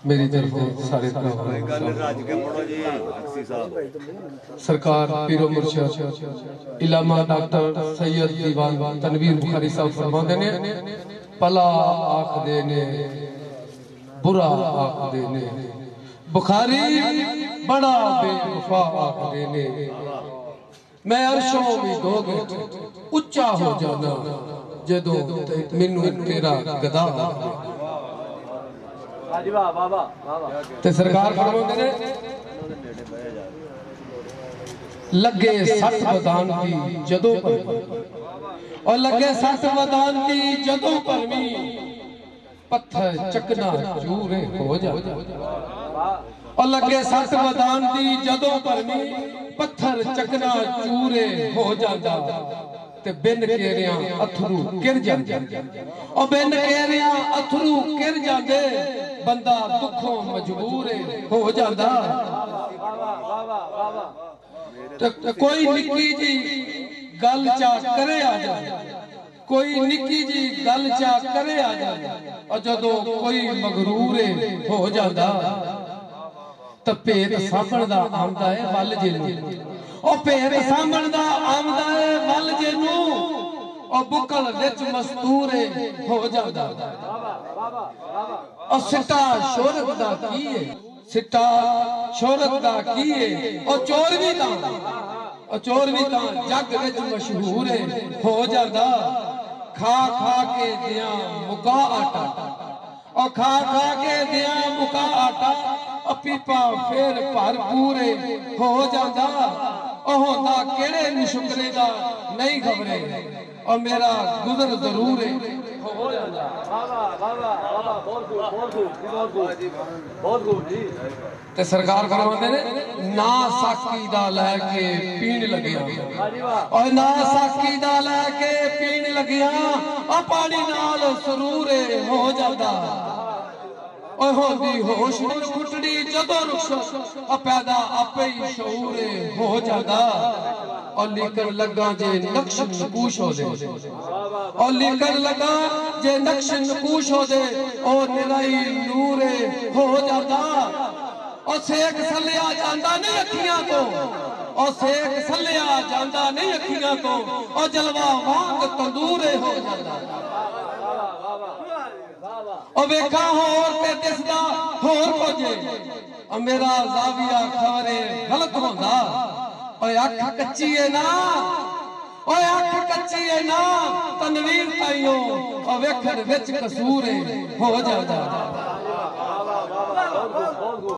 मेरी तरफ सारे सरकार पीरो मुर्शिद इलामा डॉक्टर सैयद दीवान तनवीर बुखारी साहब फरमाते ने भला आखदे ने बुरा आखदे ने बुखारी बड़ा बेवफा आखदे ने मैं अरशों भी दोगे उच्चा हो जाना जदों मैनू तेरा गदा ते सरकार फरमाते ने लगे सट बदान की जदों और लगे सट बदान की जदों परमी पत्थर चकना चूरे हो जाता और लगे सट बदान की जदों परमी पत्थर चकना चूरे हो जाता ते बिन केरियां अथरू गिर जांदे और बिन केरियां अथरू गिर जांदे बंदा दुखों मजबूर हो जांदा ते कोई निक्की जी गल चा करे आ जाए कोई निक्की जी गल चा करे आ जाए और जदों कोई मगरूर हो जांदा ते भेत सामण दा आंदा है वल जिनू और भेत सामण दा आंदा है वल जिनू और बुकल विच मस्तूर हो जांदा और सिटा शोहरत दा की है सिटा शोहरत दा की है और चोर भी तां जग विच मशहूर हो जांदा खा खा के दिया मुका आटा और खा खा के दिया मुका आटा पीपा फिर भरपूर हो जाता होंदा केड़े शुक्रे दा नहीं खबरे और मेरा गुजर जरूर हो जाता ते सरकार फरमाते ने ना साकी दा लैके पीण लगिया और ना साकी दा लैके पीण लगिया और पानी नाल सरूर हो जाता होंदी होश फुटड़ी जदों रुखसत पैदा आपे ही शऊर हो जाता और लिखन लगा जे नक्श नकूश हो दे और लिखन लगा जे नक्श नकूश हो दे और निराई नूर हो जाता और सेक सलिया जांदा नहीं अखियां तो और सेक सलिया जांदा नहीं अखियां तो और जलवा वांग तंदूर हो जाता और वेखा होर ते दिसदा होर कुछ और मेरा ज़ाविया खबरे गलत होंदा ओए अख कच्ची है ना ओए अख कच्ची है ना तनवीर ताइयों और वेखण विच कसूर हो जाता